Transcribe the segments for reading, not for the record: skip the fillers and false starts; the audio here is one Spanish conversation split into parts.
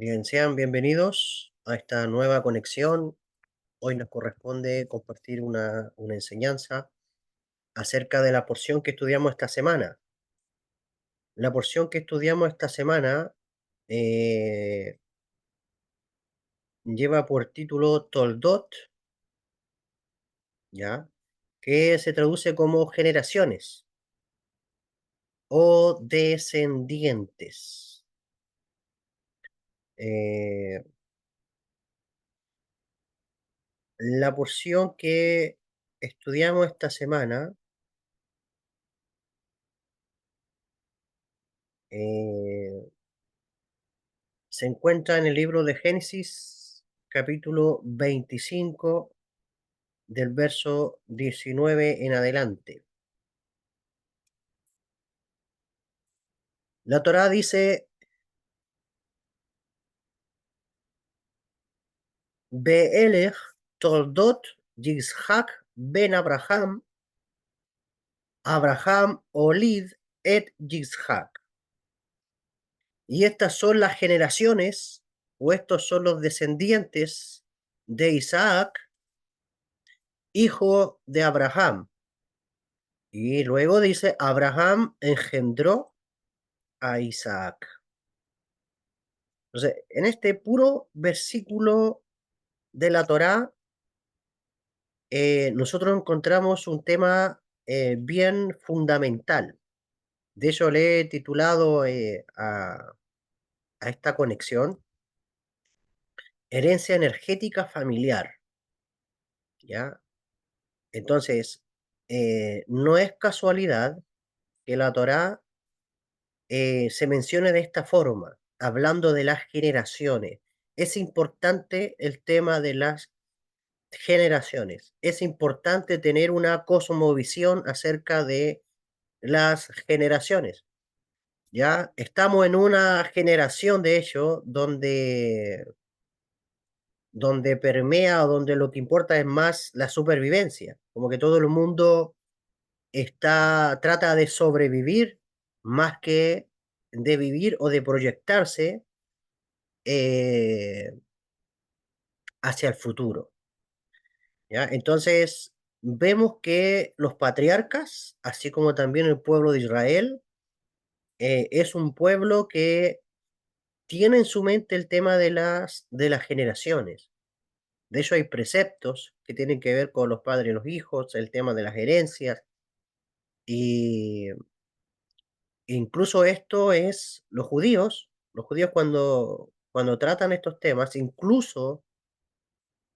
Bien, sean bienvenidos a esta nueva conexión. Hoy nos corresponde compartir una enseñanza acerca de la porción que estudiamos esta semana. La porción que estudiamos esta semana eh, lleva por título Toldot, ¿ya? Que se traduce como generaciones o descendientes. Eh, la porción que estudiamos esta semana eh, se encuentra en el libro de Génesis, capítulo 25, del verso 19 en adelante. La Torá dice, Be'elech toldot Yitzhak ben Abraham, Abraham olid et Yitzhak. Y estas son las generaciones, o estos son los descendientes de Isaac, hijo de Abraham. Y luego dice, Abraham engendró a Isaac. Entonces, en este puro versículo de la Torá, nosotros encontramos un tema bien fundamental. De hecho, le he titulado a esta conexión Herencia energética familiar, ¿ya? Entonces, no es casualidad que la Torá se mencione de esta forma, hablando de las generaciones. Es importante el tema de las generaciones. Es importante tener una cosmovisión acerca de las generaciones. Ya estamos en una generación, de hecho, donde permea o donde lo que importa es más la supervivencia. Como que todo el mundo trata de sobrevivir más que de vivir o de proyectarse eh, hacia el futuro. ¿Ya? Entonces, vemos que los patriarcas, así como también el pueblo de Israel, es un pueblo que tiene en su mente el tema de las generaciones. De hecho, hay preceptos que tienen que ver con los padres y los hijos, el tema de las herencias, y incluso esto es los judíos cuando tratan estos temas,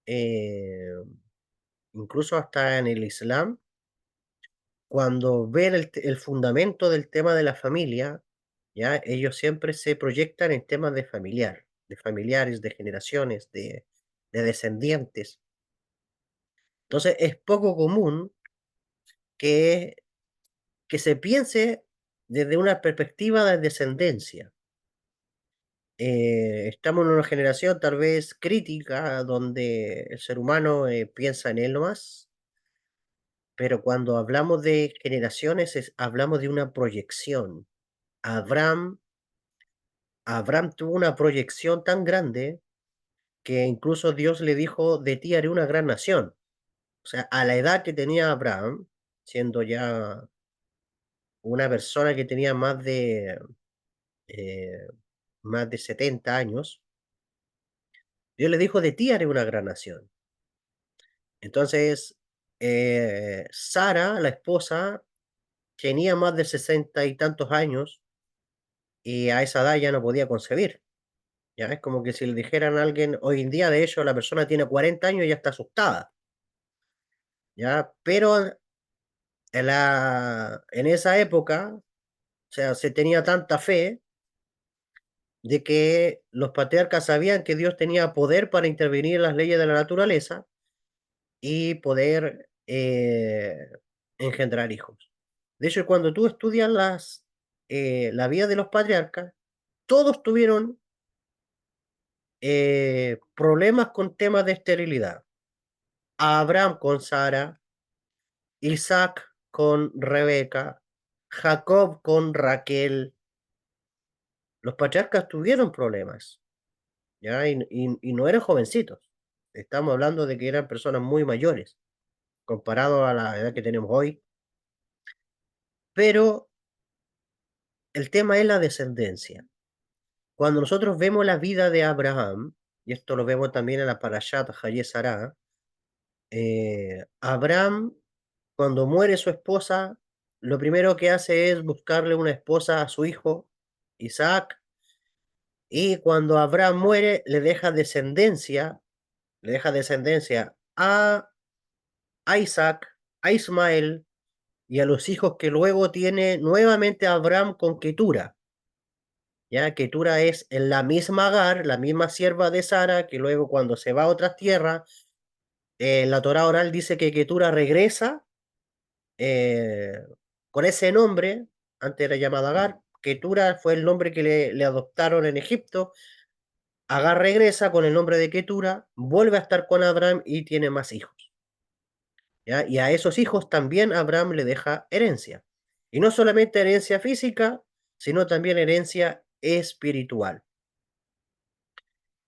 eh, incluso hasta en el Islam, cuando ven el fundamento del tema de la familia, ya ellos siempre se proyectan en temas de familiares, de generaciones, de descendientes. Entonces es poco común que, que se piense desde una perspectiva de descendencia. Estamos en una generación tal vez crítica donde el ser humano piensa en él nomás, pero cuando hablamos de generaciones hablamos de una proyección. Abraham Abraham tuvo una proyección tan grande que incluso Dios le dijo, de ti haré una gran nación. O sea, a la edad que tenía Abraham, siendo ya una persona que tenía eh, más de 70 años, Dios le dijo, de ti haré una gran nación. Entonces, Sara, la esposa, tenía más de 60 y tantos años y a esa edad ya no podía concebir. Ya es como que si le dijeran a alguien, hoy en día, de hecho, la persona tiene 40 años y ya está asustada. ¿Ya? Pero en esa época, o sea, se tenía tanta fe de que los patriarcas sabían que Dios tenía poder para intervenir en las leyes de la naturaleza y poder engendrar hijos. De hecho, cuando tú estudias la vida de los patriarcas, todos tuvieron problemas con temas de esterilidad. Abraham con Sara, Isaac con Rebeca, Jacob con Raquel. Los patriarcas tuvieron problemas. ¿ya? Y no eran jovencitos. Estamos hablando de que eran personas muy mayores, comparado a la edad que tenemos hoy. Pero el tema es la descendencia. Cuando nosotros vemos la vida de Abraham, y esto lo vemos también en la Parashat Hayé Sará, Abraham, cuando muere su esposa, lo primero que hace es buscarle una esposa a su hijo, Isaac, y cuando Abraham muere, le deja descendencia a Isaac, a Ismael y a los hijos que luego tiene nuevamente Abraham con Ketura. Ya, Ketura es en la misma Agar, la misma sierva de Sara, que luego cuando se va a otras tierras, la Torá oral dice que Ketura regresa eh, con ese nombre, antes era llamada Agar. Ketura fue el nombre que le adoptaron en Egipto. Agar regresa con el nombre de Ketura, vuelve a estar con Abraham y tiene más hijos. ¿Ya? Y a esos hijos también Abraham le deja herencia. Y no solamente herencia física, sino también herencia espiritual.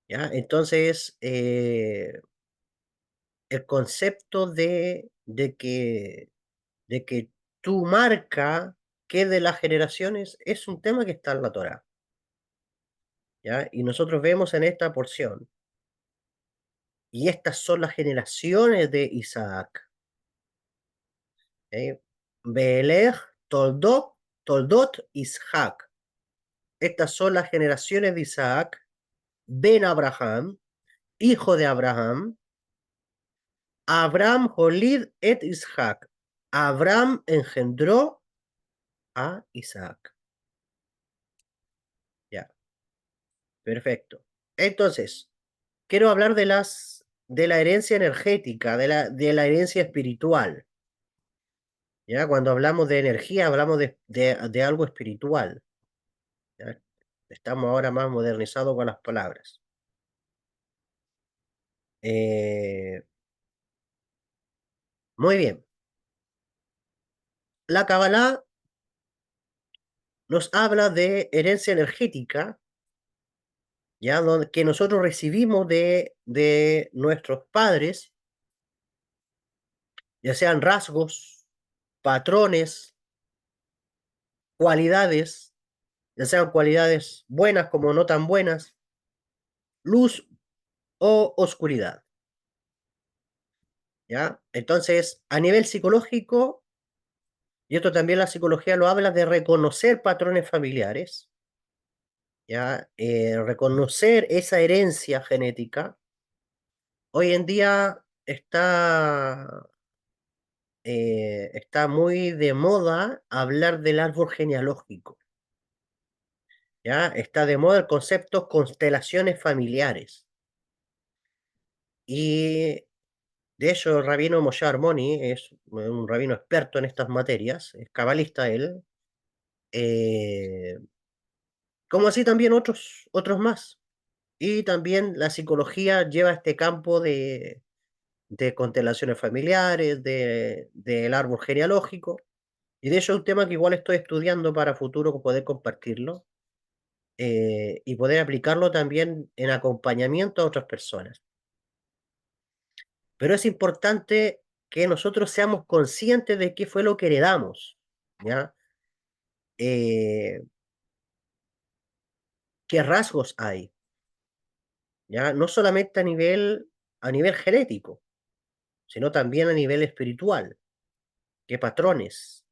¿Ya? Entonces, el concepto de que tu marca quede de las generaciones es un tema que está en la Torá. ¿Ya? Y nosotros vemos en esta porción, y estas son las generaciones de Isaac. ¿Eh? Beelej, Toldot, Isaac. Estas son las generaciones de Isaac, Ben Abraham, hijo de Abraham. Abraham Holid et Isaac. Abraham engendró a Isaac. Ya, perfecto. Entonces, quiero hablar de la herencia energética, de la herencia espiritual. Ya, cuando hablamos de energía, hablamos de algo espiritual. ¿Ya? Estamos ahora más modernizados con las palabras. Eh, muy bien. La Kabbalah nos habla de herencia energética, ya que nosotros recibimos de nuestros padres, ya sean rasgos, patrones, cualidades, ya sean cualidades buenas como no tan buenas, luz o oscuridad. ¿Ya? Entonces, a nivel psicológico, y esto también la psicología lo habla de reconocer patrones familiares, ¿ya? Reconocer esa herencia genética. Hoy en día está muy de moda hablar del árbol genealógico, ¿ya? Está de moda el concepto constelaciones familiares. Y de hecho, el rabino Moshe Armoni es un rabino experto en estas materias, es cabalista él, eh, como así también otros más. Y también la psicología lleva este campo de constelaciones familiares, del árbol genealógico. Y de hecho es un tema que igual estoy estudiando para futuro poder compartirlo y poder aplicarlo también en acompañamiento a otras personas. Pero es importante que nosotros seamos conscientes de qué fue lo que heredamos, ¿ya? Eh, qué rasgos hay, ¿ya? No solamente a nivel genético, sino también a nivel espiritual, qué patrones,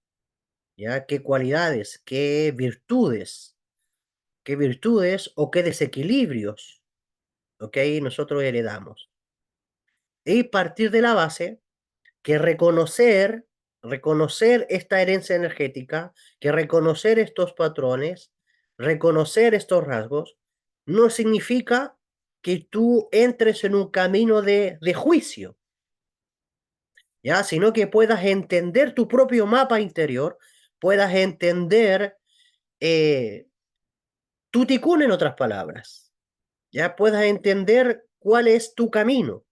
¿ya? Qué virtudes o qué desequilibrios, ¿ok? Nosotros heredamos. Y partir de la base que reconocer esta herencia energética, que reconocer estos patrones, reconocer estos rasgos, no significa que tú entres en un camino de juicio, ¿ya? Sino que puedas entender tu propio mapa interior, puedas entender tu ticún en otras palabras, ¿ya? Puedas entender cuál es tu camino,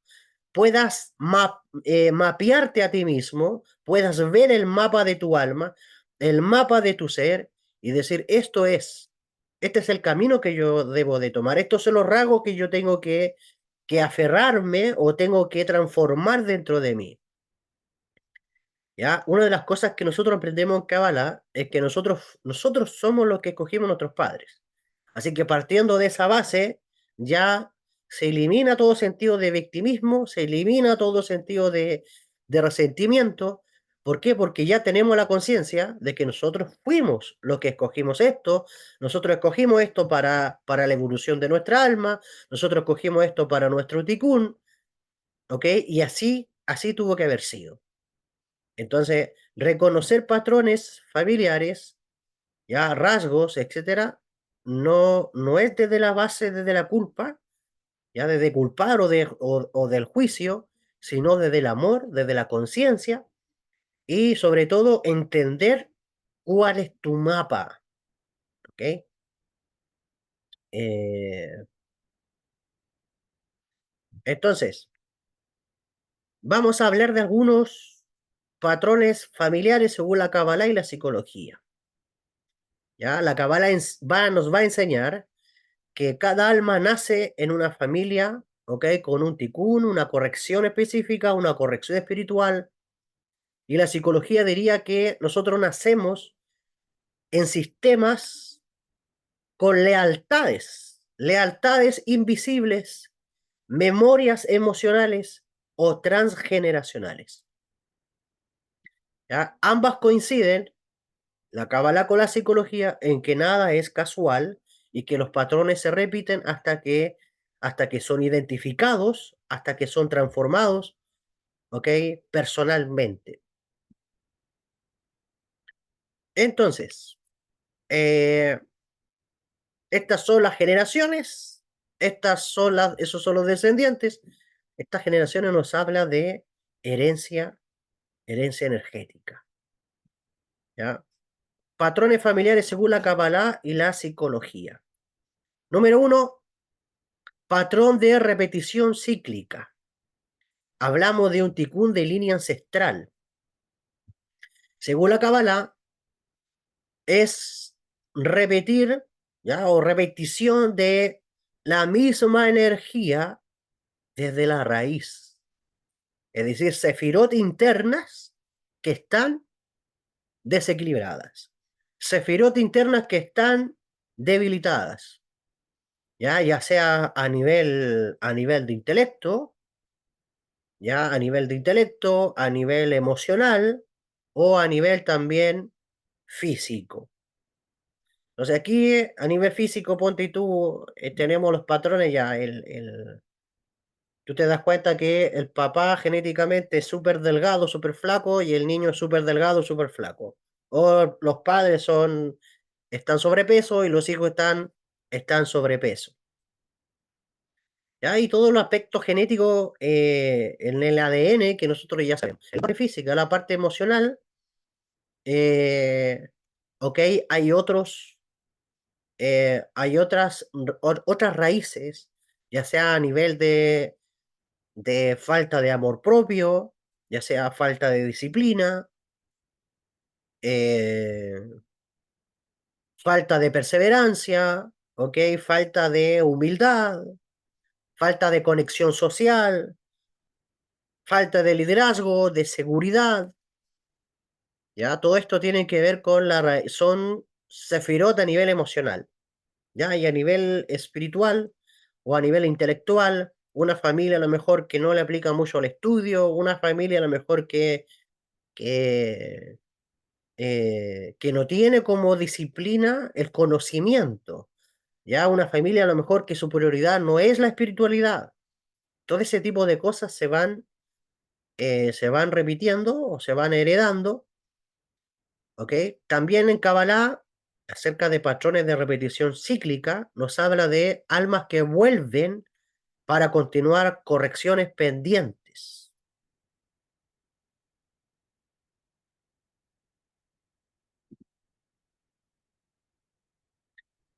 puedas mapearte a ti mismo, puedas ver el mapa de tu alma, el mapa de tu ser y decir, Este es el camino que yo debo de tomar. Estos son los rasgos que yo tengo que aferrarme o tengo que transformar dentro de mí. ¿Ya? Una de las cosas que nosotros aprendemos en Kabbalah es que nosotros somos los que escogimos nuestros padres. Así que partiendo de esa base, ya se elimina todo sentido de victimismo, se elimina todo sentido de resentimiento. ¿Por qué? Porque ya tenemos la conciencia de que nosotros fuimos los que escogimos esto, nosotros escogimos esto para la evolución de nuestra alma, nosotros escogimos esto para nuestro tikkun, ¿ok? Y así tuvo que haber sido. Entonces, reconocer patrones familiares, ya rasgos, etcétera, no es desde la base, desde la culpa, ya desde culpar o del juicio, sino desde el amor, desde la conciencia y sobre todo entender cuál es tu mapa, ¿ok? Eh, entonces, vamos a hablar de algunos patrones familiares según la Kabbalah y la psicología. ¿Ya? La Kabbalah nos va a enseñar que cada alma nace en una familia, ¿ok? Con un tikkun, una corrección específica, una corrección espiritual. Y la psicología diría que nosotros nacemos en sistemas con lealtades invisibles, memorias emocionales o transgeneracionales. ¿Ya? Ambas coinciden, la cábala con la psicología, en que nada es casual y que los patrones se repiten hasta que son identificados, hasta que son transformados, ¿ok? Personalmente. Entonces, eh, estas son las generaciones, esos son los descendientes. Estas generaciones nos habla de herencia, herencia energética, ¿ya? Patrones familiares según la Kabbalah y la psicología. Número uno, patrón de repetición cíclica. Hablamos de un ticún de línea ancestral. Según la Kabbalah, es repetir, ¿ya? O repetición de la misma energía desde la raíz. Es decir, sefirot internas que están desequilibradas. Sefirot internas que están debilitadas. Ya sea a nivel de intelecto, ya a nivel de intelecto, a nivel emocional o a nivel también físico. Entonces aquí a nivel físico, ponte y tú, tenemos los patrones ya, tú te das cuenta que el papá genéticamente es súper delgado, súper flaco y el niño es súper delgado, súper flaco. O los padres están sobrepeso y los hijos están sobrepeso. ¿Ya? Y todos los aspectos genéticos en el ADN que nosotros ya sabemos. La parte física, la parte emocional, eh, ok, hay otras raíces, ya sea a nivel de falta de amor propio, ya sea falta de disciplina, eh, falta de perseverancia, ok, falta de humildad, falta de conexión social, falta de liderazgo, de seguridad. ¿Ya? Todo esto tiene que ver con son sefirot a nivel emocional, ¿ya? Y a nivel espiritual o a nivel intelectual, una familia a lo mejor que no le aplica mucho al estudio, una familia a lo mejor que, que no tiene como disciplina el conocimiento, ¿ya? Una familia a lo mejor que su prioridad no es la espiritualidad. Todo ese tipo de cosas se van repitiendo o se van heredando. ¿Ok? También en Kabbalah, acerca de patrones de repetición cíclica, nos habla de almas que vuelven para continuar correcciones pendientes.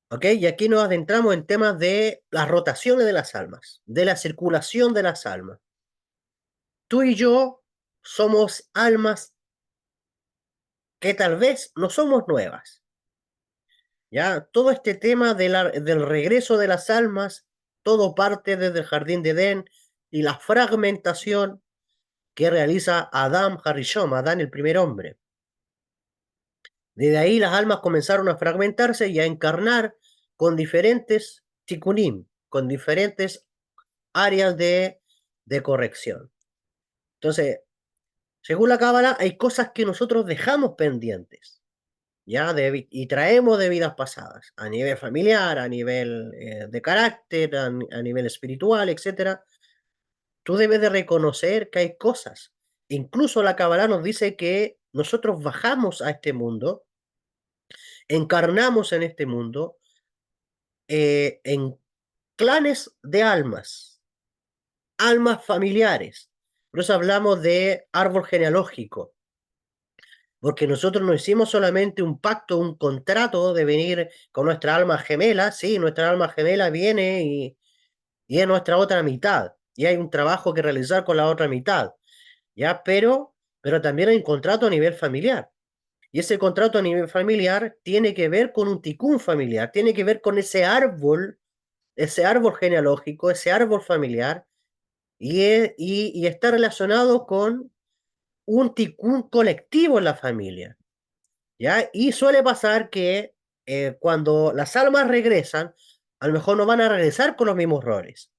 ¿Ok? Y aquí nos adentramos en temas de las rotaciones de las almas, de la circulación de las almas. Tú y yo somos almas que tal vez no somos nuevas, ¿ya? Todo este tema del regreso de las almas, todo parte desde el jardín de Edén y la fragmentación que realiza Adam Harishon, Adán el primer hombre. Desde ahí las almas comenzaron a fragmentarse y a encarnar con diferentes tikkunim, con diferentes áreas de corrección. Entonces, según la Cábala, hay cosas que nosotros dejamos pendientes, ¿ya? Y traemos de vidas pasadas, a nivel familiar, a nivel de carácter, a nivel espiritual, etcétera. Tú debes de reconocer que hay cosas. Incluso la Cábala nos dice que nosotros bajamos a este mundo, encarnamos en este mundo, en clanes de almas, almas familiares. Por eso hablamos de árbol genealógico, porque nosotros no hicimos solamente un pacto, un contrato de venir con nuestra alma gemela, sí, nuestra alma gemela viene y es nuestra otra mitad, y hay un trabajo que realizar con la otra mitad, ¿ya? Pero también hay un contrato a nivel familiar. Y ese contrato a nivel familiar tiene que ver con un ticún familiar, tiene que ver con ese árbol genealógico, ese árbol familiar, y está relacionado con un ticún colectivo en la familia, ¿ya? Y suele pasar que cuando las almas regresan, a lo mejor no van a regresar con los mismos roles,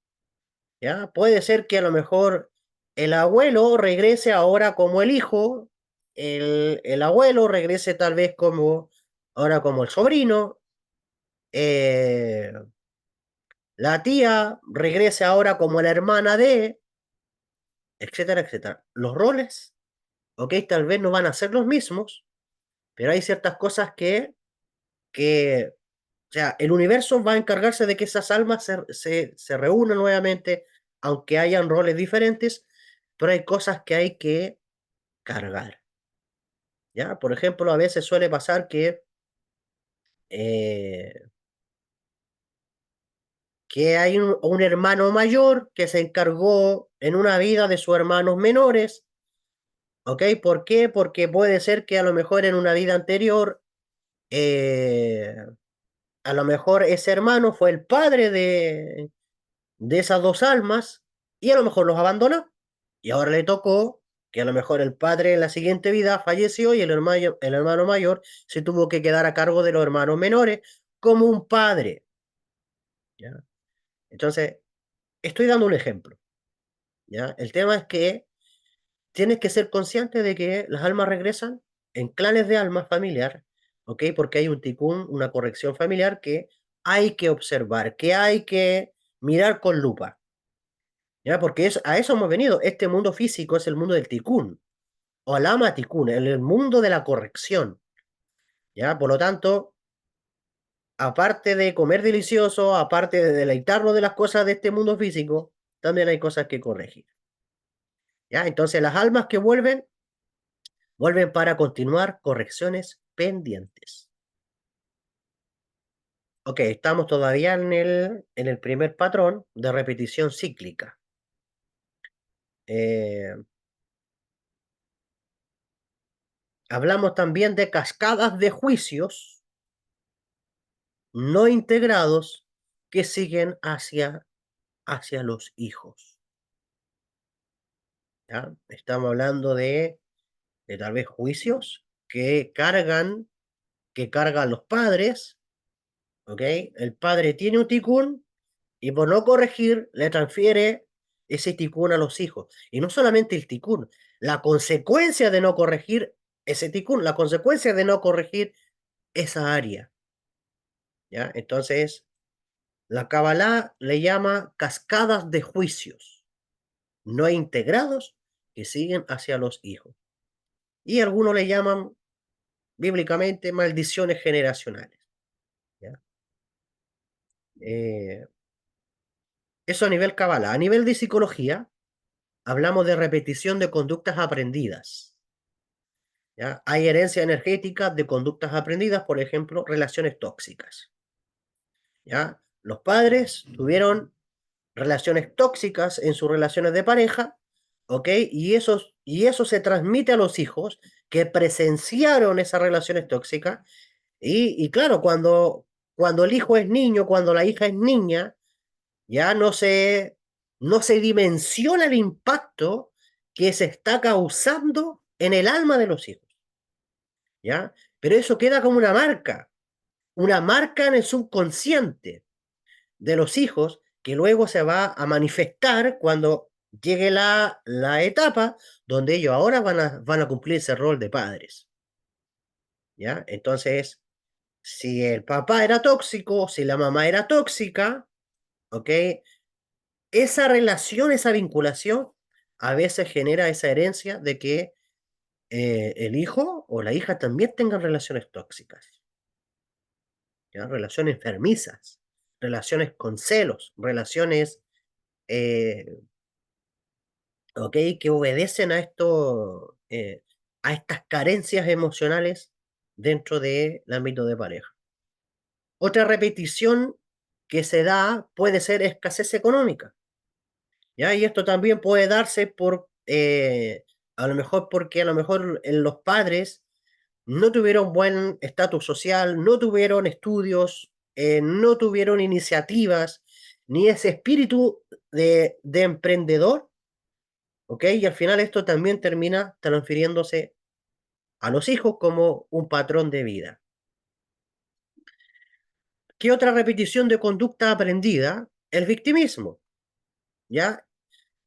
¿ya? Puede ser que a lo mejor el abuelo regrese ahora como el hijo, el abuelo regrese tal vez como ahora como el sobrino, eh, la tía regrese ahora como la hermana de, etcétera, etcétera. Los roles, ok, tal vez no van a ser los mismos, pero hay ciertas cosas o sea, el universo va a encargarse de que esas almas se reúnan nuevamente, aunque hayan roles diferentes, pero hay cosas que hay que cargar, ¿ya? Por ejemplo, a veces suele pasar eh, que hay un hermano mayor que se encargó en una vida de sus hermanos menores, ¿ok? ¿Por qué? Porque puede ser que a lo mejor en una vida anterior, eh, a lo mejor ese hermano fue el padre de esas dos almas y a lo mejor los abandonó. Y ahora le tocó que a lo mejor el padre en la siguiente vida falleció y el hermano mayor se tuvo que quedar a cargo de los hermanos menores como un padre, ¿ya? Entonces, estoy dando un ejemplo, ¿ya? El tema es que tienes que ser consciente de que las almas regresan en clanes de almas familiar, ¿ok? Porque hay un ticún, una corrección familiar que hay que observar, que hay que mirar con lupa, ¿ya? Porque a eso hemos venido. Este mundo físico es el mundo del ticún, o alama ticún, el mundo de la corrección, ¿ya? Por lo tanto, aparte de comer delicioso, aparte de deleitarnos de las cosas de este mundo físico, también hay cosas que corregir, ¿ya? Entonces, las almas que vuelven para continuar correcciones pendientes. Ok, estamos todavía en el primer patrón de repetición cíclica. Eh, Hablamos también de cascadas de juicios no integrados que siguen hacia los hijos, ¿ya? Estamos hablando de tal vez juicios que cargan los padres, ¿ok? El padre tiene un ticún y por no corregir le transfiere ese ticún a los hijos. Y no solamente el ticún, la consecuencia de no corregir ese ticún, la consecuencia de no corregir esa área, ¿ya? Entonces, la Kabbalah le llama cascadas de juicios no integrados que siguen hacia los hijos. Y algunos le llaman bíblicamente maldiciones generacionales, ¿ya? Eh, Eso a nivel Kabbalah. A nivel de psicología, hablamos de repetición de conductas aprendidas, ¿ya? Hay herencia energética de conductas aprendidas, por ejemplo, relaciones tóxicas, ¿ya? Los padres tuvieron relaciones tóxicas en sus relaciones de pareja, ¿ok? Y eso se transmite a los hijos que presenciaron esas relaciones tóxicas Y claro, cuando el hijo es niño, cuando la hija es niña, ya no se dimensiona el impacto que se está causando en el alma de los hijos, ¿ya? Pero eso queda como una marca en el subconsciente de los hijos que luego se va a manifestar cuando llegue la etapa donde ellos ahora van a cumplir ese rol de padres, ¿ya? Entonces, si el papá era tóxico, si la mamá era tóxica, ¿ok? Esa relación, esa vinculación, a veces genera esa herencia de que el hijo o la hija también tengan relaciones tóxicas, ¿ya? Relaciones enfermizas, relaciones con celos, relaciones, eh, ¿ok? Que obedecen a estas carencias emocionales dentro del ámbito de pareja. Otra repetición que se da puede ser escasez económica, ¿ya? Y esto también puede darse a lo mejor porque a lo mejor los padres no tuvieron buen estatus social, no tuvieron estudios, no tuvieron iniciativas, ni ese espíritu de emprendedor, ¿ok? Y al final esto también termina transfiriéndose a los hijos como un patrón de vida. ¿Qué otra repetición de conducta aprendida? El victimismo, ¿ya?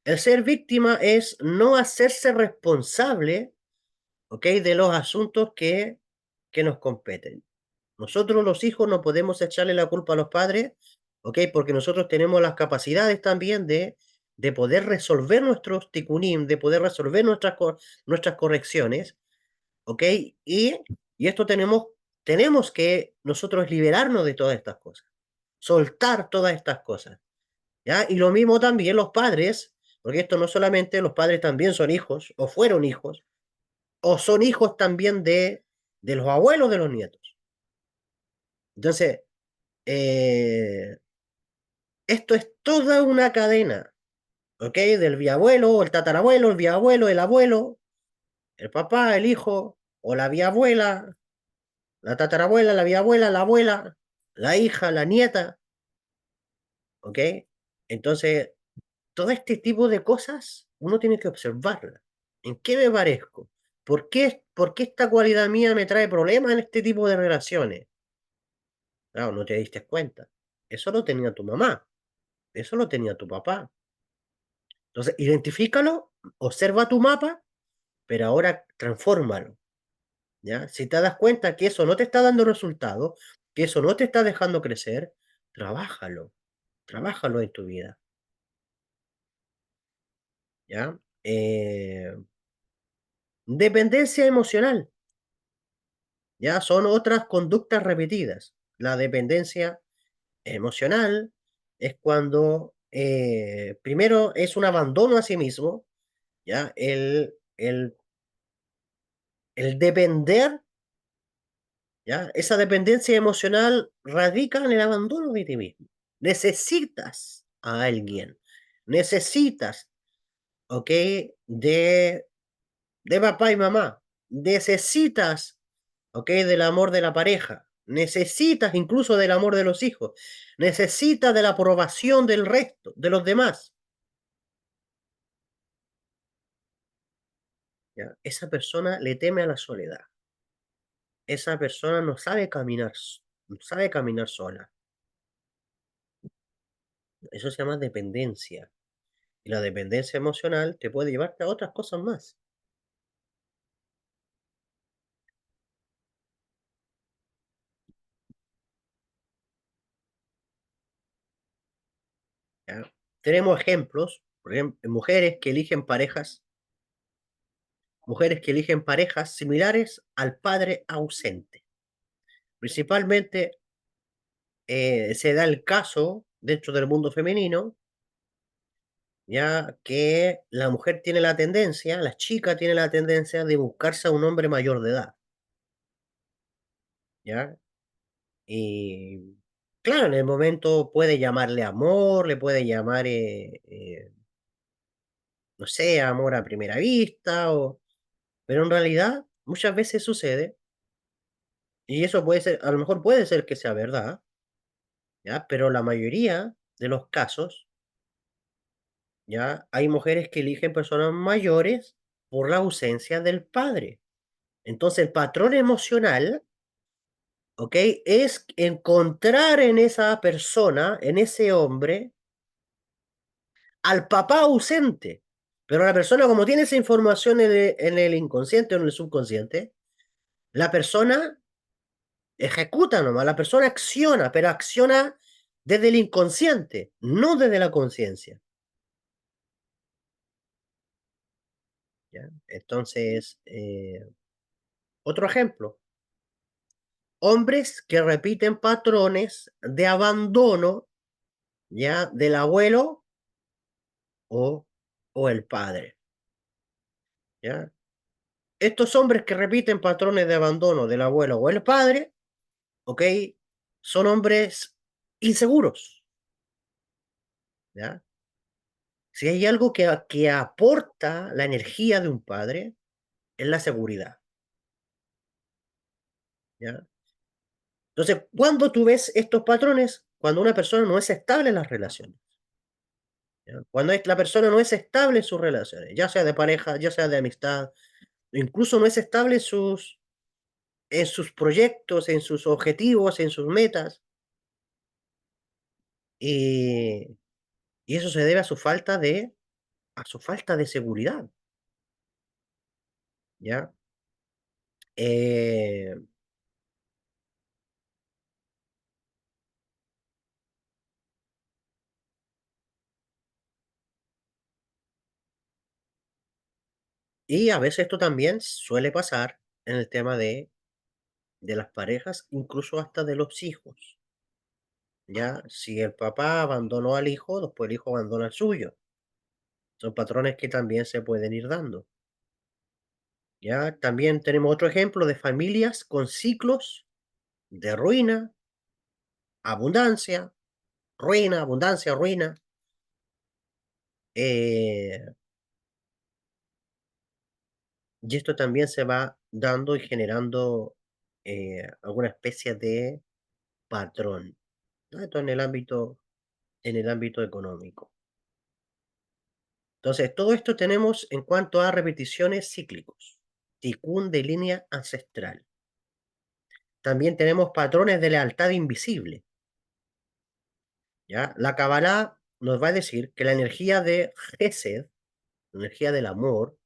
El ser víctima es no hacerse responsable, ¿ok? De los asuntos que nos competen. Nosotros los hijos no podemos echarle la culpa a los padres, ¿ok? Porque nosotros tenemos las capacidades también de poder resolver nuestros ticunim, de poder resolver nuestras correcciones, ¿ok? Y esto tenemos que nosotros liberarnos de todas estas cosas, soltar todas estas cosas, ¿ya? Y lo mismo también los padres, porque esto no solamente los padres también son hijos, o fueron hijos, o son hijos también de los abuelos de los nietos. Entonces, eh, esto es toda una cadena, ¿ok? Del bisabuelo, el tatarabuelo, el bisabuelo, el abuelo, el papá, el hijo, o la bisabuela, la tatarabuela, la bisabuela, la abuela, la hija, la nieta, ¿ok? Entonces, todo este tipo de cosas uno tiene que observarlas. ¿En qué me parezco? ¿Por qué esta cualidad mía me trae problemas en este tipo de relaciones? Claro, no te diste cuenta. Eso lo tenía tu mamá, eso lo tenía tu papá. Entonces, identifícalo, observa tu mapa, pero ahora transfórmalo, ¿ya? Si te das cuenta que eso no te está dando resultado, que eso no te está dejando crecer, trabájalo, trabájalo en tu vida, ¿ya? Dependencia emocional, ¿ya? Son otras conductas repetidas. La dependencia emocional es cuando primero es un abandono a sí mismo, ¿ya? El depender, ¿ya? Esa dependencia emocional radica en el abandono de ti mismo. Necesitas a alguien, necesitas, ¿ok? De, de papá y mamá, necesitas, ¿ok? Del amor de la pareja, necesitas incluso del amor de los hijos, necesitas de la aprobación del resto, de los demás, ¿ya? Esa persona le teme a la soledad, esa persona no sabe caminar sola, eso se llama dependencia. Y la dependencia emocional te puede llevarte a otras cosas más, ¿ya? Tenemos ejemplos, por ejemplo, mujeres que eligen parejas similares al padre ausente. Principalmente se da el caso dentro del mundo femenino, ya que la mujer tiene la tendencia, la chica tiene la tendencia de buscarse a un hombre mayor de edad, ¿ya? Y claro, en el momento puede llamarle amor, le puede llamar no sé, amor a primera vista, pero en realidad muchas veces sucede Y eso puede ser, a lo mejor puede ser que sea verdad, ¿ya? Pero la mayoría de los casos, ¿ya? Hay mujeres que eligen personas mayores por la ausencia del padre. Entonces, el patrón emocional, ¿ok? Es encontrar en esa persona, en ese hombre, al papá ausente. Pero la persona, como tiene esa información en el inconsciente o en el subconsciente, la persona ejecuta nomás, la persona acciona, pero acciona desde el inconsciente, no desde la conciencia. ¿Ya? Entonces, otro ejemplo, hombres que repiten patrones de abandono, ¿ya? Del abuelo o, o el padre, ¿ya? Estos hombres que repiten patrones de abandono del abuelo o el padre, ¿ok? Son hombres inseguros, ¿ya? Si hay algo que aporta la energía de un padre, es la seguridad, ¿ya? Entonces, ¿cuándo tú ves estos patrones? Cuando una persona no es estable en las relaciones, ¿ya? Cuando la persona no es estable en sus relaciones, ya sea de pareja, ya sea de amistad, incluso no es estable en sus proyectos, en sus objetivos, en sus metas, y, y eso se debe a su falta de seguridad, ¿ya? Eh, y a veces esto también suele pasar en el tema de las parejas, incluso hasta de los hijos. Ya, si el papá abandonó al hijo, después el hijo abandona al suyo. Son patrones que también se pueden ir dando. Ya, también tenemos otro ejemplo de familias con ciclos de ruina, abundancia, ruina, abundancia, ruina. eh, y esto también se va dando y generando alguna especie de patrón, ¿no? Esto en el ámbito económico. Entonces, todo esto tenemos en cuanto a repeticiones cíclicos, ticún de línea ancestral. También tenemos patrones de lealtad invisible, ¿ya? La Kabbalah nos va a decir que la energía de Gesed, la energía del amor,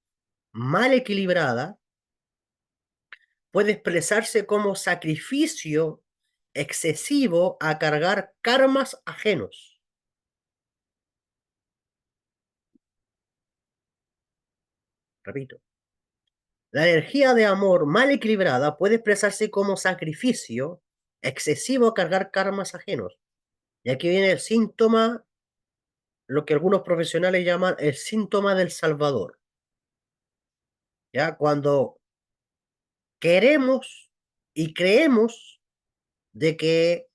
mal equilibrada, puede expresarse como sacrificio excesivo a cargar karmas ajenos. Repito, la energía de amor mal equilibrada puede expresarse como sacrificio excesivo a cargar karmas ajenos. Y aquí viene el síntoma, lo que algunos profesionales llaman el síntoma del Salvador. ¿Ya? Cuando queremos y creemos de que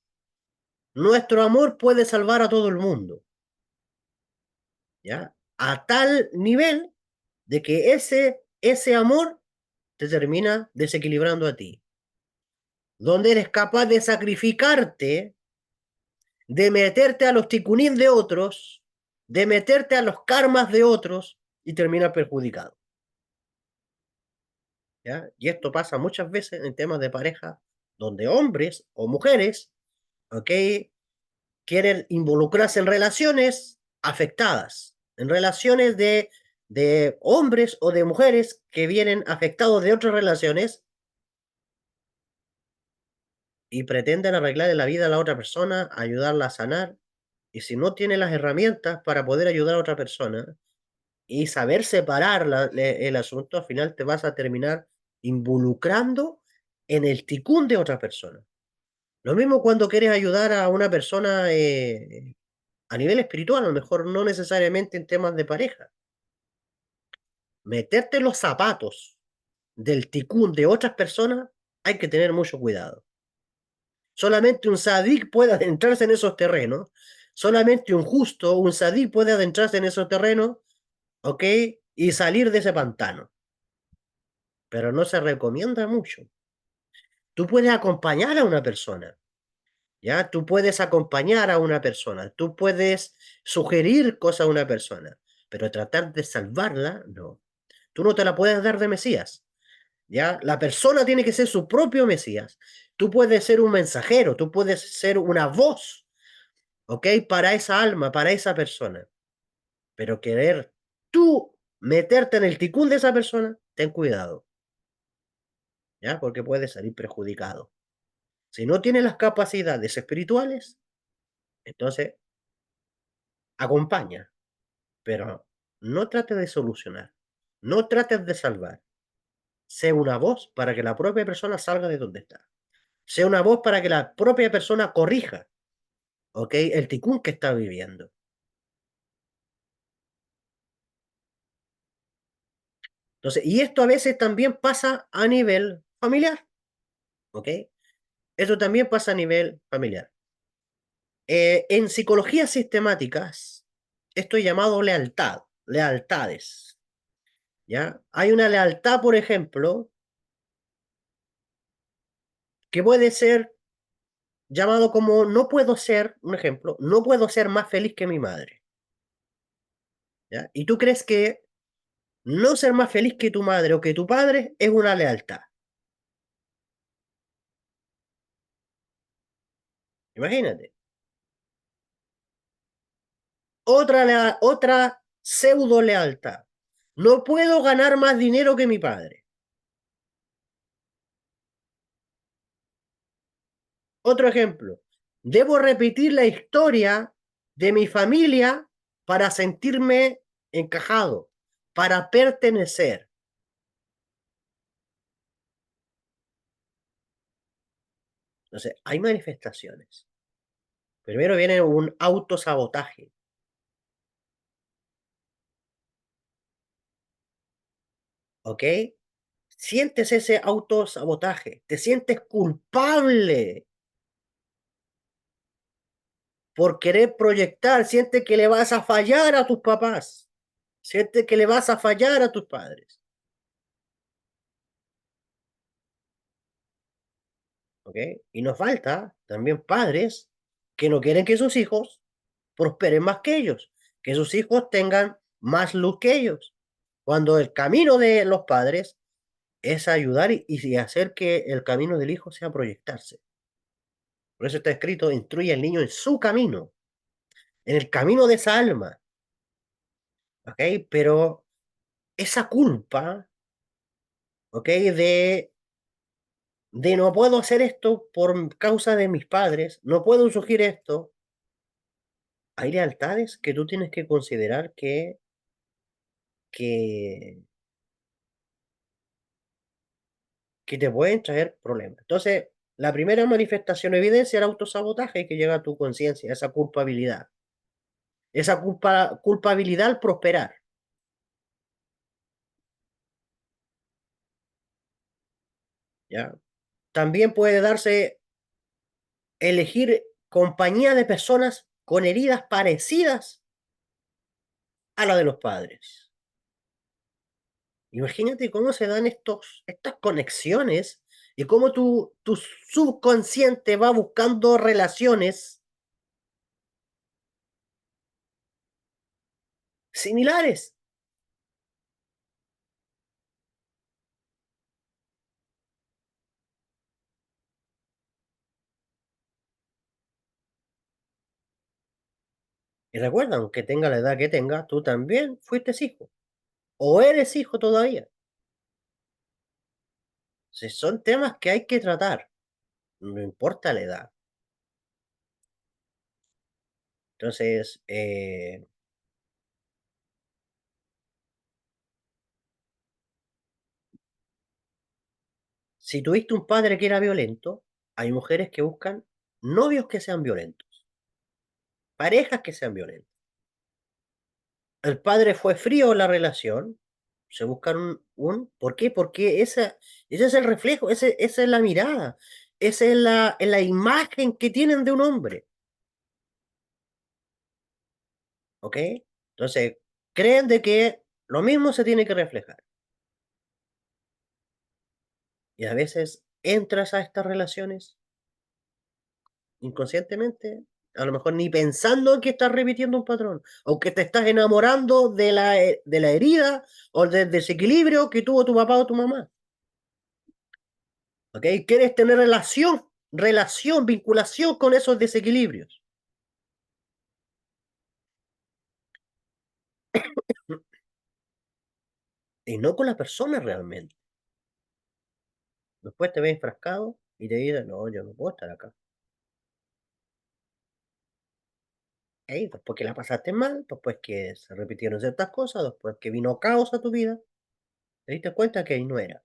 nuestro amor puede salvar a todo el mundo, ¿ya? A tal nivel de que ese amor te termina desequilibrando a ti, donde eres capaz de sacrificarte, de meterte a los ticunín de otros, de meterte a los karmas de otros y terminas perjudicado, ¿ya? Y esto pasa muchas veces en temas de pareja, donde hombres o mujeres, ¿ok? Quieren involucrarse en relaciones afectadas, en relaciones de hombres o de mujeres que vienen afectados de otras relaciones y pretenden arreglar la vida a la otra persona, ayudarla a sanar. Y si no tiene las herramientas para poder ayudar a otra persona y saber separar el asunto, al final te vas a terminar involucrando en el ticún de otra persona. Lo mismo cuando quieres ayudar a una persona a nivel espiritual, a lo mejor no necesariamente en temas de pareja. Meterte en los zapatos del ticún de otras personas, hay que tener mucho cuidado. Solamente un sadik puede adentrarse en esos terrenos, solamente un justo, un sadik puede adentrarse en esos terrenos, ¿ok? Y salir de ese pantano. Pero no se recomienda mucho. Tú puedes acompañar a una persona, ¿ya? Tú puedes acompañar a una persona, tú puedes sugerir cosas a una persona, pero tratar de salvarla, no. Tú no te la puedes dar de Mesías, ¿ya? La persona tiene que ser su propio Mesías. Tú puedes ser un mensajero, tú puedes ser una voz, ¿ok? Para esa alma, para esa persona. Pero querer tú meterte en el ticún de esa persona, ten cuidado, ¿ya? Porque puedes salir perjudicado. Si no tienes las capacidades espirituales, entonces acompaña, pero no trates de solucionar, no trates de salvar. Sé una voz para que la propia persona salga de donde está. Sé una voz para que la propia persona corrija, ¿ok? El ticún que está viviendo. Entonces, y esto a veces también pasa a nivel familiar, ¿ok? Esto también pasa a nivel familiar. En psicologías sistemáticas, esto es llamado lealtad, lealtades, ¿ya? Hay una lealtad, por ejemplo, que puede ser llamado como no puedo ser, un ejemplo, no puedo ser más feliz que mi madre, ¿ya? Y tú crees que no ser más feliz que tu madre o que tu padre es una lealtad. Imagínate. Otra pseudo lealtad. No puedo ganar más dinero que mi padre. Otro ejemplo. Debo repetir la historia de mi familia para sentirme encajado, para pertenecer. Entonces, hay manifestaciones. Primero viene un autosabotaje, ¿ok? Sientes ese autosabotaje, te sientes culpable por querer proyectar, sientes que le vas a fallar a tus papás, sientes que le vas a fallar a tus padres, ¿ok? Y nos falta también padres que no quieren que sus hijos prosperen más que ellos, que sus hijos tengan más luz que ellos, cuando el camino de los padres es ayudar y hacer que el camino del hijo sea proyectarse. Por eso está escrito, instruye al niño en su camino, en el camino de esa alma, ¿ok? Pero esa culpa, ¿ok? De no puedo hacer esto por causa de mis padres, no puedo surgir esto, hay lealtades que tú tienes que considerar que, que te pueden traer problemas. Entonces, la primera manifestación evidencia el autosabotaje que llega a tu conciencia, esa culpabilidad, esa culpabilidad al prosperar, ¿ya? También puede darse elegir compañía de personas con heridas parecidas a la de los padres. Imagínate cómo se dan estas conexiones y cómo tu subconsciente va buscando relaciones similares. Y recuerda, aunque tenga la edad que tenga, tú también fuiste hijo o eres hijo todavía. Si son temas que hay que tratar, no importa la edad. Entonces, si tuviste un padre que era violento, hay mujeres que buscan novios que sean violentos, parejas que sean violentas. El padre fue frío en la relación, se buscan ¿por qué? Porque ese es el reflejo, esa es la mirada, esa es la imagen que tienen de un hombre, ¿ok? Entonces, creen de que lo mismo se tiene que reflejar. Y a veces entras a estas relaciones inconscientemente, a lo mejor ni pensando que estás repitiendo un patrón, o que te estás enamorando de la herida o del desequilibrio que tuvo tu papá o tu mamá. ¿Ok? Quieres tener relación, vinculación con esos desequilibrios. Y no con la persona realmente. Después te ves enfrascado y te dices, no, yo no puedo estar acá. Y después que la pasaste mal, después que se repitieron ciertas cosas, después que vino caos a tu vida, te diste cuenta que ahí no era.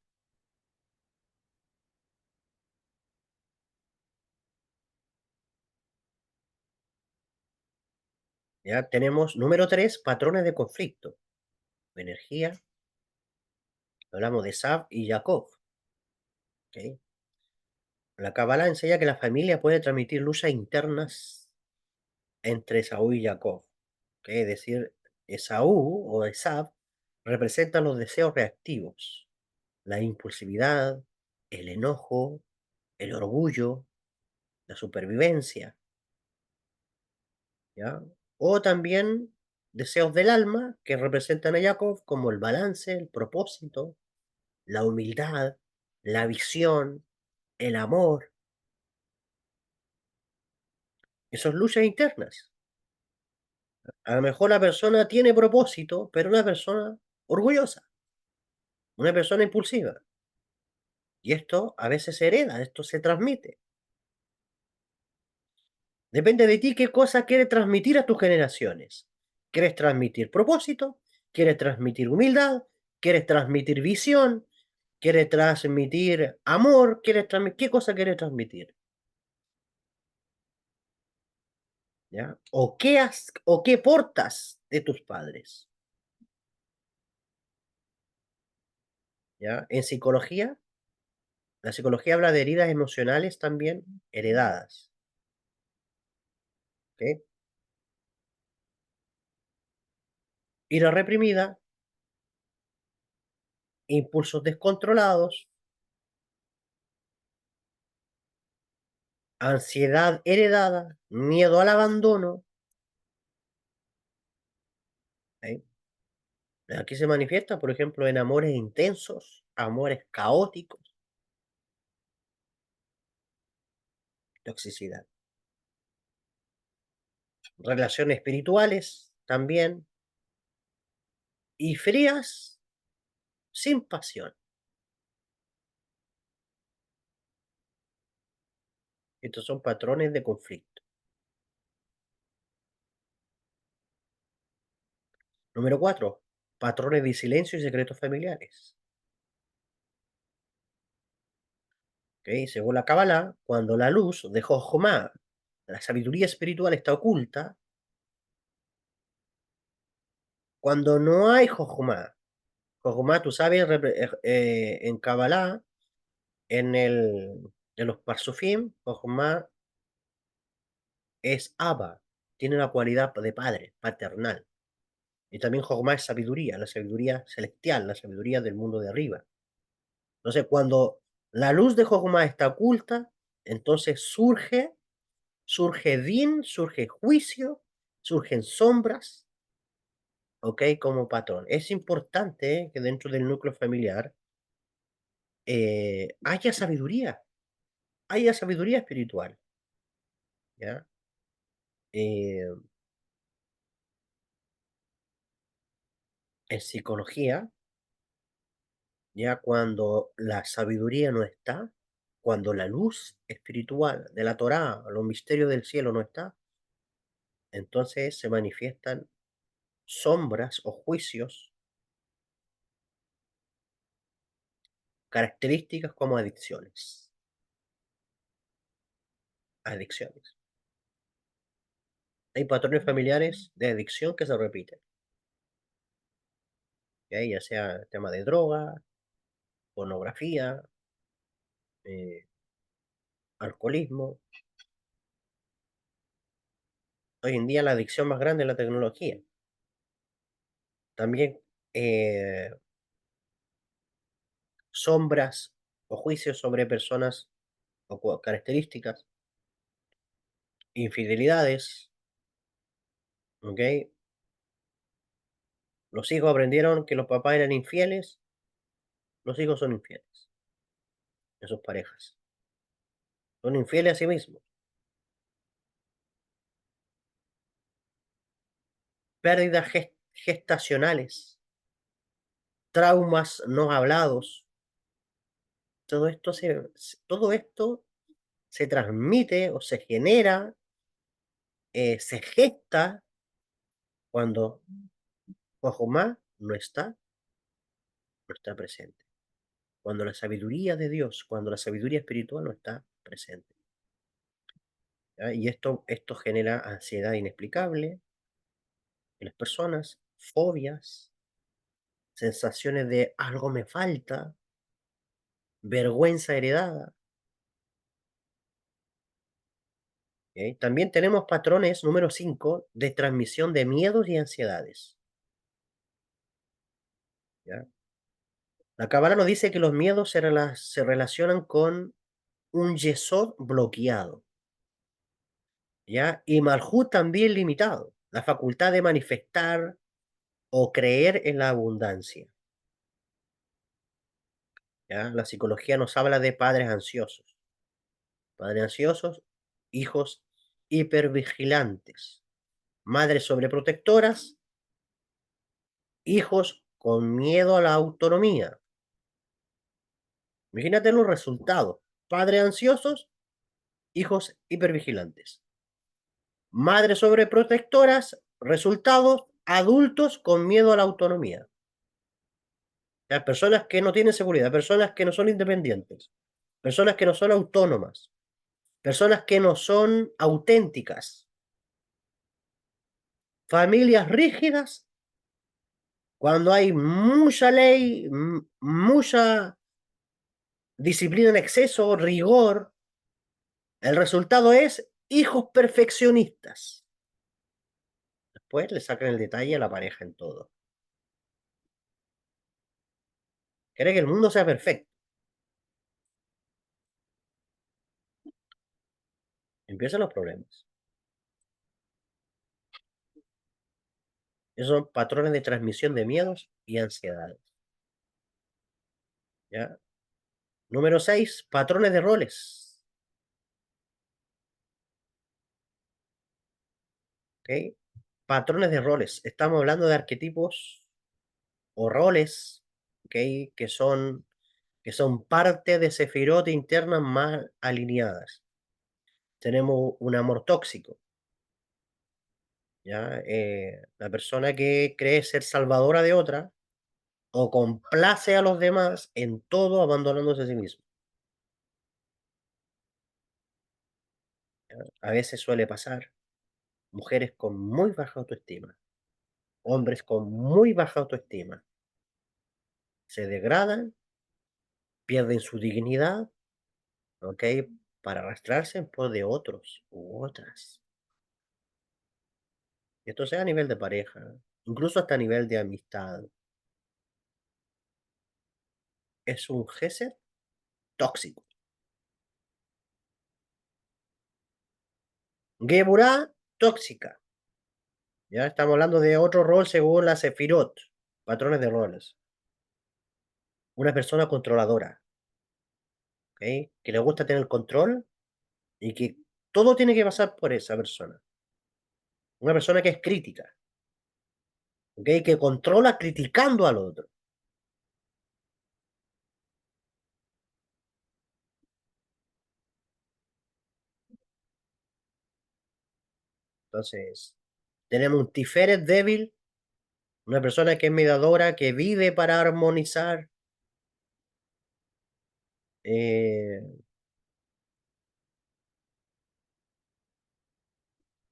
Ya tenemos número 3, patrones de conflicto. Energía, hablamos de Sab y Jacob. ¿Ok? La Kabbalah enseña que la familia puede transmitir luchas internas entre Esaú y Jacob. ¿Ok? Es decir, Esaú o Esab representa los deseos reactivos, la impulsividad, el enojo, el orgullo, la supervivencia, ¿ya? O también deseos del alma que representan a Jacob como el balance, el propósito, la humildad, la visión, el amor. Esas luchas internas. A lo mejor la persona tiene propósito, pero una persona orgullosa, una persona impulsiva. Y esto a veces se hereda, esto se transmite. Depende de ti qué cosa quieres transmitir a tus generaciones. ¿Quieres transmitir propósito? ¿Quieres transmitir humildad? ¿Quieres transmitir visión? ¿Quieres transmitir amor? ¿Qué cosa quieres transmitir? ¿Ya? ¿O qué portas de tus padres? ¿Ya? En psicología, la psicología habla de heridas emocionales también heredadas. ¿Ok? Ira reprimida, impulsos descontrolados, ansiedad heredada, miedo al abandono. ¿Ok? Aquí se manifiesta, por ejemplo, en amores intensos, amores caóticos, toxicidad. Relaciones espirituales también, y frías sin pasión. Estos son patrones de conflicto. Número 4, patrones de silencio y secretos familiares. ¿Ok? Según la Kabbalah, cuando la luz de Jochma, la sabiduría espiritual, está oculta, cuando no hay Jochma, Jochma, tú sabes, en Kabbalah, en los Parsufim, Jochma es Abba, tiene la cualidad de padre, paternal. Y también Jochma es sabiduría, la sabiduría celestial, la sabiduría del mundo de arriba. Entonces, cuando la luz de Jochma está oculta, entonces surge din, surge juicio, surgen sombras, ¿ok? Como patrón. Es importante que dentro del núcleo familiar haya sabiduría espiritual, ¿ya? Eh, en psicología, ya cuando la sabiduría no está, cuando la luz espiritual de la Torá, los misterios del cielo no está, entonces se manifiestan sombras o juicios características como adicciones. Adicciones. Hay patrones familiares de adicción que se repiten, ¿ya? Ya sea tema de droga, pornografía, eh, alcoholismo. Hoy en día la adicción más grande es la tecnología. También eh, sombras o juicios sobre personas o características, infidelidades, ¿ok? Los hijos aprendieron que los papás eran infieles, los hijos son infieles en sus parejas. Son infieles a sí mismos. Pérdidas gestacionales, traumas no hablados. Todo esto se transmite o se genera, se gesta cuando Guajomá no está presente. Cuando la sabiduría de Dios, cuando la sabiduría espiritual no está presente. ¿Ya? Y esto genera ansiedad inexplicable en las personas, fobias, sensaciones de algo me falta, vergüenza heredada. ¿Ok? También tenemos patrones número 5 de transmisión de miedos y ansiedades. ¿Ya? La Cábala nos dice que los miedos se relacionan con un yesod bloqueado, ¿ya? Y Malhut también limitado, la facultad de manifestar o creer en la abundancia, ¿ya? La psicología nos habla de padres ansiosos, hijos hipervigilantes, madres sobreprotectoras, hijos con miedo a la autonomía. Imagínate los resultados, padres ansiosos, hijos hipervigilantes. Madres sobreprotectoras, resultados, adultos con miedo a la autonomía. Las personas que no tienen seguridad, personas que no son independientes, personas que no son autónomas, personas que no son auténticas, familias rígidas, cuando hay mucha ley, mucha disciplina en exceso, rigor, el resultado es hijos perfeccionistas. Después le sacan el detalle a la pareja en todo. Quiere que el mundo sea perfecto. Empiezan los problemas. Esos son patrones de transmisión de miedos y ansiedades. ¿Ya? Número 6, patrones de roles. ¿Ok? Patrones de roles. Estamos hablando de arquetipos o roles, ¿ok? Que son parte de sefirot internas más alineadas. Tenemos un amor tóxico, ¿ya? La persona que cree ser salvadora de otra o complace a los demás en todo abandonándose a sí mismo. ¿Ya? A veces suele pasar mujeres con muy baja autoestima, hombres con muy baja autoestima, se degradan, pierden su dignidad, ¿ok? Para arrastrarse en pos de otros u otras. Esto sea a nivel de pareja, incluso hasta a nivel de amistad. Es un gesed tóxico. Geburá tóxica. Ya estamos hablando de otro rol según la Sefirot, patrones de roles. Una persona controladora, ¿ok? Que le gusta tener control y que todo tiene que pasar por esa persona. Una persona que es crítica, ¿ok? Que controla criticando al otro. Entonces, tenemos un Tiferet débil, una persona que es mediadora, que vive para armonizar, eh,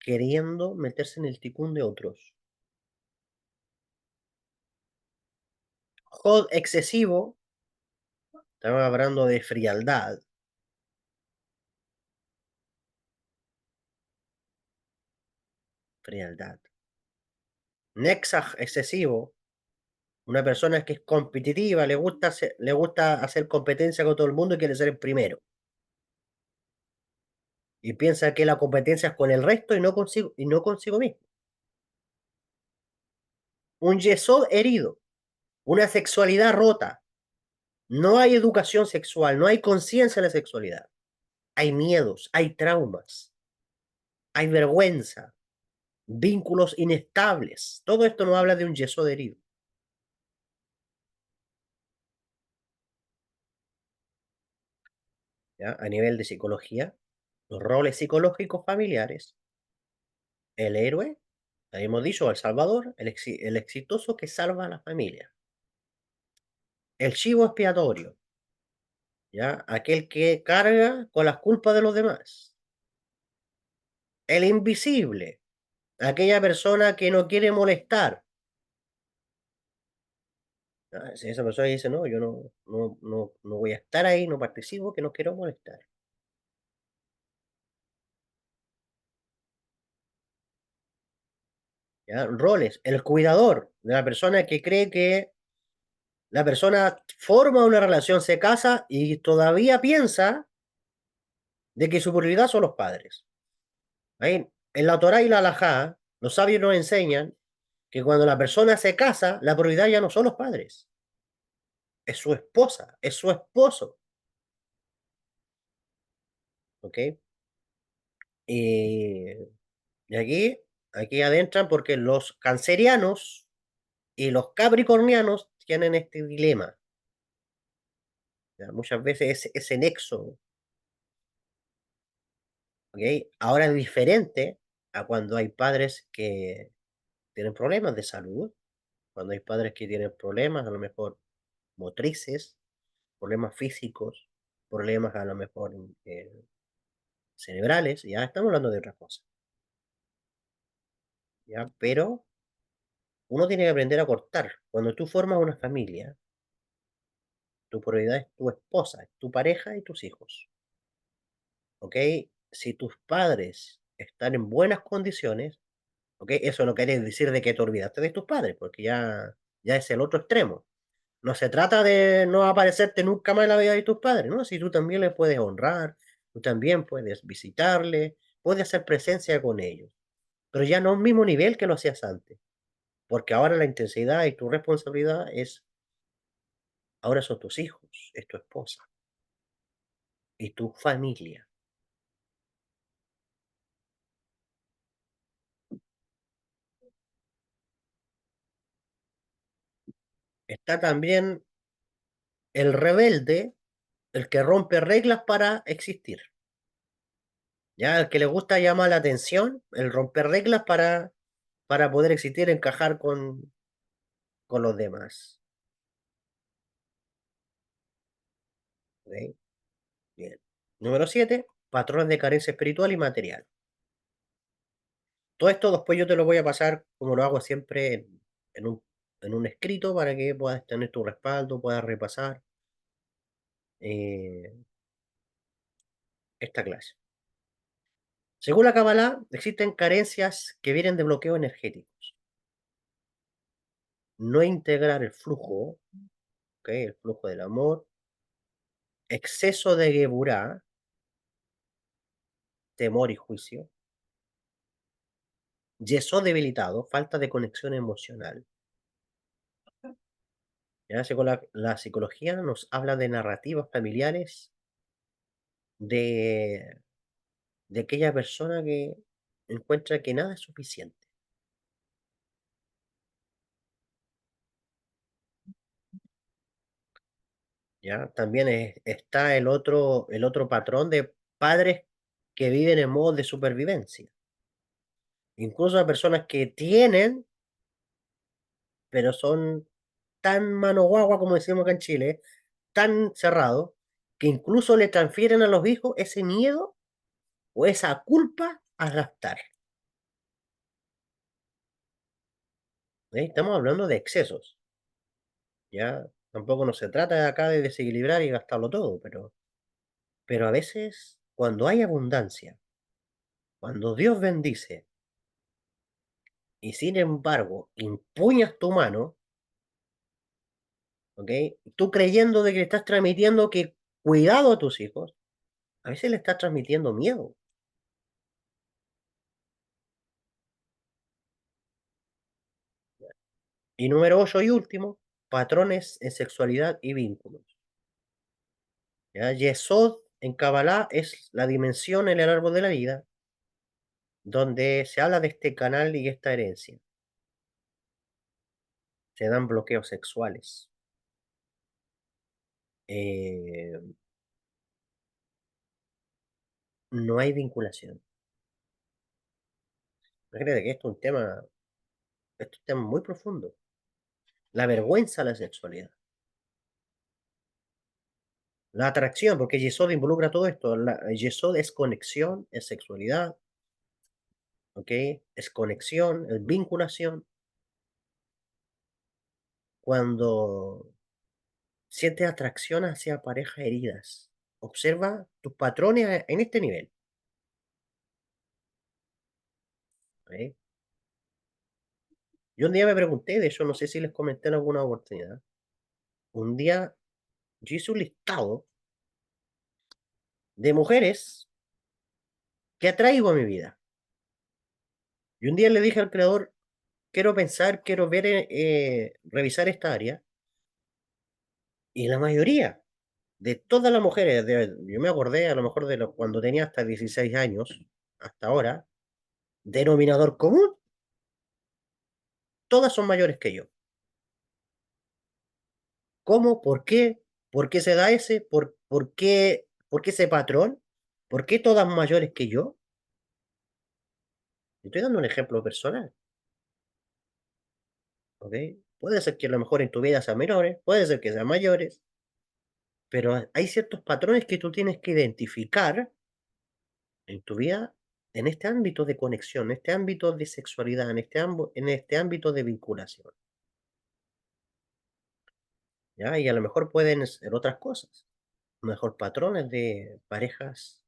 queriendo meterse en el ticún de otros. Jod excesivo, estamos hablando de frialdad, frialdad. Nexaj excesivo, Una persona que es competitiva, le gusta hacer competencia con todo el mundo y quiere ser el primero. Y piensa que la competencia es con el resto y no consigo mismo. Un yesod herido, una sexualidad rota. No hay educación sexual, no hay conciencia de la sexualidad. Hay miedos, hay traumas, hay vergüenza, vínculos inestables. Todo esto nos habla de un yesod herido. ¿Ya? A nivel de psicología, los roles psicológicos familiares, el héroe, habíamos dicho, el salvador, el exitoso que salva a la familia. El chivo expiatorio, ¿ya? Aquel que carga con las culpas de los demás. El invisible, aquella persona que no quiere molestar. Si esa persona dice, no, yo no voy a estar ahí, no participo, que no quiero molestar. ¿Ya? Roles, el cuidador de la persona que cree que la persona forma una relación, se casa y todavía piensa de que su prioridad son los padres. Ahí, en la Torá y la Halajá, los sabios nos enseñan que cuando la persona se casa, la prioridad ya no son los padres, es su esposa, es su esposo, ¿ok? Y, y aquí adentran porque los cancerianos y los capricornianos tienen este dilema. ¿Ya? Muchas veces ese nexo, ¿ok? Ahora es diferente a cuando hay padres que tienen problemas de salud, cuando hay padres que tienen problemas a lo mejor motrices, problemas físicos, problemas a lo mejor cerebrales, ya estamos hablando de otra cosa, ¿ya? Pero uno tiene que aprender a cortar. Cuando tú formas una familia, tu prioridad es tu esposa, tu pareja y tus hijos, ¿ok? Si tus padres están en buenas condiciones, ¿ok? Eso no quiere decir de que te olvidaste de tus padres, porque ya es el otro extremo. No se trata de no aparecerte nunca más en la vida de tus padres, ¿no? Si tú también les puedes honrar, tú también puedes visitarles, puedes hacer presencia con ellos, pero ya no a un mismo nivel que lo hacías antes, porque ahora la intensidad y tu responsabilidad ahora son tus hijos, es tu esposa y tu familia. Está también el rebelde, el que rompe reglas para existir, ¿ya? El que le gusta llamar la atención, el romper reglas para poder existir, encajar con los demás. ¿Ok? Bien. Número 7, patrones de carencia espiritual y material. Todo esto después yo te lo voy a pasar, como lo hago siempre, en en un escrito para que puedas tener tu respaldo, puedas repasar eh, esta clase. Según la Kabbalah, existen carencias que vienen de bloqueos energéticos. No integrar el flujo, ¿ok? El flujo del amor, exceso de geburá, temor y juicio, yeso debilitado, falta de conexión emocional. ¿Ya? La psicología nos habla de narrativas familiares de, de aquella persona que encuentra que nada es suficiente. ¿Ya? También está el otro patrón de padres que viven en modo de supervivencia. Incluso a personas que tienen, pero son tan mano guagua, como decimos acá en Chile, tan cerrados, que incluso le transfieren a los hijos ese miedo o esa culpa a gastar. ¿Eh? Estamos hablando de excesos. ¿Ya? Tampoco no se trata acá de desequilibrar y gastarlo todo, pero a veces cuando hay abundancia, cuando Dios bendice y sin embargo empuñas tu mano, ¿ok? Tú creyendo de que le estás transmitiendo que cuidado a tus hijos, a veces le estás transmitiendo miedo. Y número 8 y último, patrones en sexualidad y vínculos. ¿Ya? Yesod en Kabbalah es la dimensión en el árbol de la vida donde se habla de este canal y esta herencia. Se dan bloqueos sexuales. eh, no hay vinculación. Imagínate que esto es un tema muy profundo. La vergüenza a la sexualidad. La atracción, porque Yesod involucra todo esto. Yesod es conexión, es sexualidad, ¿ok? Es conexión, es vinculación. Cuando sientes atracción hacia parejas heridas, observa tus patrones en este nivel, ¿ok? Yo un día me pregunté, de hecho, no sé si les comenté en alguna oportunidad. Un día yo hice un listado de mujeres que atraigo a mi vida. Y un día le dije al creador, quiero pensar, quiero ver, revisar esta área. Y la mayoría de todas las mujeres, yo me acordé a lo mejor de cuando tenía hasta 16 años, hasta ahora, denominador común, todas son mayores que yo. ¿Cómo? ¿Por qué? ¿Por qué se da ese? ¿Por qué ese patrón? ¿Por qué todas mayores que yo? Estoy dando un ejemplo personal, ¿ok? Puede ser que a lo mejor en tu vida sean menores, puede ser que sean mayores, pero hay ciertos patrones que tú tienes que identificar en tu vida, en este ámbito de conexión, en este ámbito de sexualidad, en este ámbito de vinculación, ¿ya? Y a lo mejor pueden ser otras cosas, a lo mejor patrones de parejas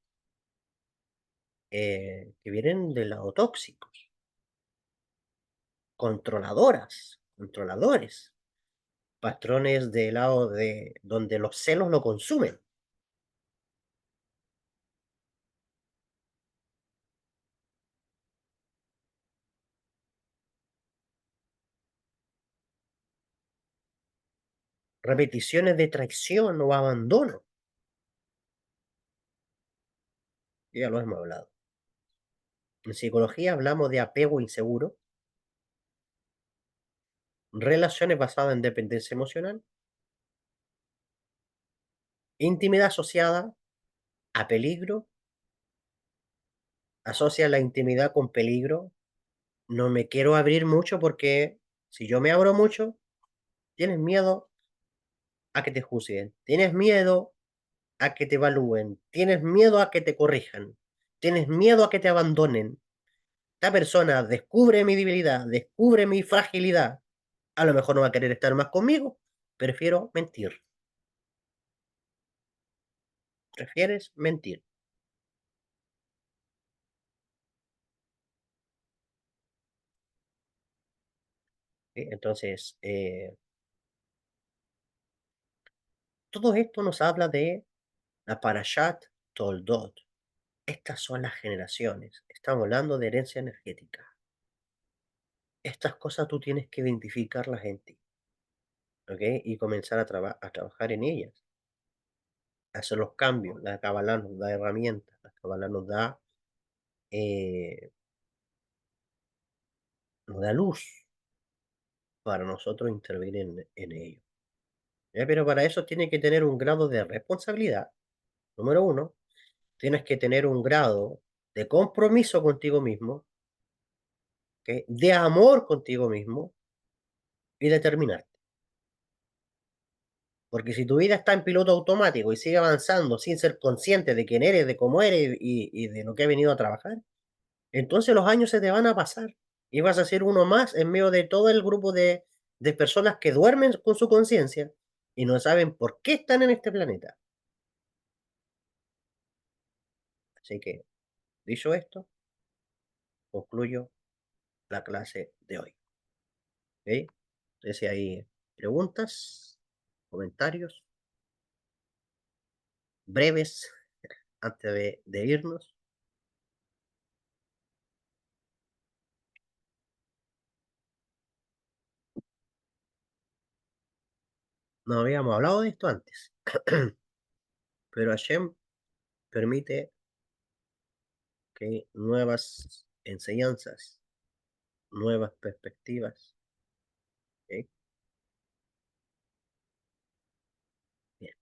que vienen del lado tóxicos, controladoras, controladores, patrones del lado de donde los celos lo consumen, repeticiones de traición o abandono, ya lo hemos hablado. En psicología hablamos de apego inseguro, relaciones basadas en dependencia emocional, intimidad asociada a peligro, asocia la intimidad con peligro. No me quiero abrir mucho porque si yo me abro mucho, tienes miedo a que te juzguen, tienes miedo a que te evalúen, tienes miedo a que te corrijan, tienes miedo a que te abandonen. Esta persona descubre mi debilidad, descubre mi fragilidad. A lo mejor no va a querer estar más conmigo. Prefiero mentir. ¿Prefieres mentir? ¿Sí? Entonces, todo esto nos habla de la Parashat Toldot. Estas son las generaciones. Estamos hablando de herencia energética. Estas cosas tú tienes que identificarlas en ti, ¿ok? Y comenzar a trabajar en ellas, hacer los cambios. La Kabbalah nos da herramientas, la Kabbalah eh, nos da luz para nosotros intervenir en ello. ¿Ya? Pero para eso tienes que tener un grado de responsabilidad, número uno. Tienes que tener un grado de compromiso contigo mismo, ¿ok? De amor contigo mismo y determinarte. Porque si tu vida está en piloto automático y sigue avanzando sin ser consciente de quién eres, de cómo eres y de lo que has venido a trabajar, entonces los años se te van a pasar y vas a ser uno más en medio de todo el grupo de personas que duermen con su conciencia y no saben por qué están en este planeta. Así que, dicho esto, concluyo la clase de hoy. ¿Ok? Entonces, si hay preguntas. comentarios breves antes de irnos. No habíamos hablado de esto antes, pero Hashem permite que nuevas enseñanzas, nuevas perspectivas. ¿Ok? Bien.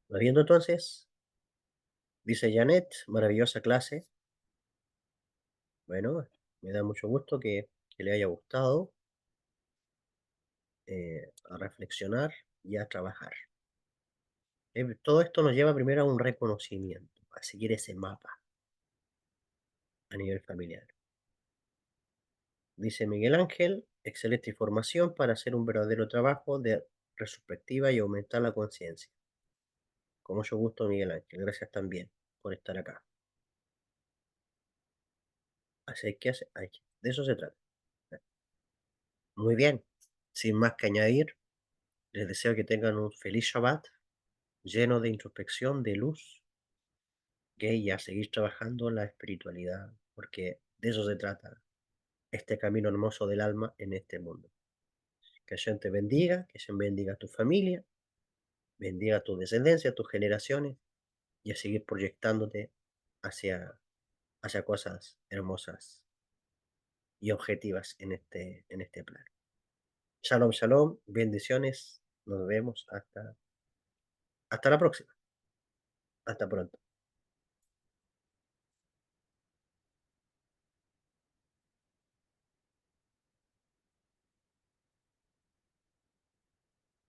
Viendo entonces, dice Janet, maravillosa clase. Bueno, me da mucho gusto que le haya gustado, a reflexionar y a trabajar. Todo esto nos lleva primero a un reconocimiento, a seguir ese mapa a nivel familiar. Dice Miguel Ángel, excelente información para hacer un verdadero trabajo de retrospectiva y aumentar la conciencia. Con mucho gusto, Miguel Ángel. Gracias también por estar acá. Así que de eso se trata. Muy bien. Sin más que añadir, les deseo que tengan un feliz Shabbat lleno de introspección, de luz, y a seguir trabajando en la espiritualidad, porque de eso se trata este camino hermoso del alma en este mundo. Que Hashem te bendiga, que Hashem bendiga a tu familia, bendiga a tu descendencia, a tus generaciones, y a seguir proyectándote hacia, hacia cosas hermosas y objetivas en este plan. Shalom, shalom, bendiciones, nos vemos hasta la próxima. Hasta pronto.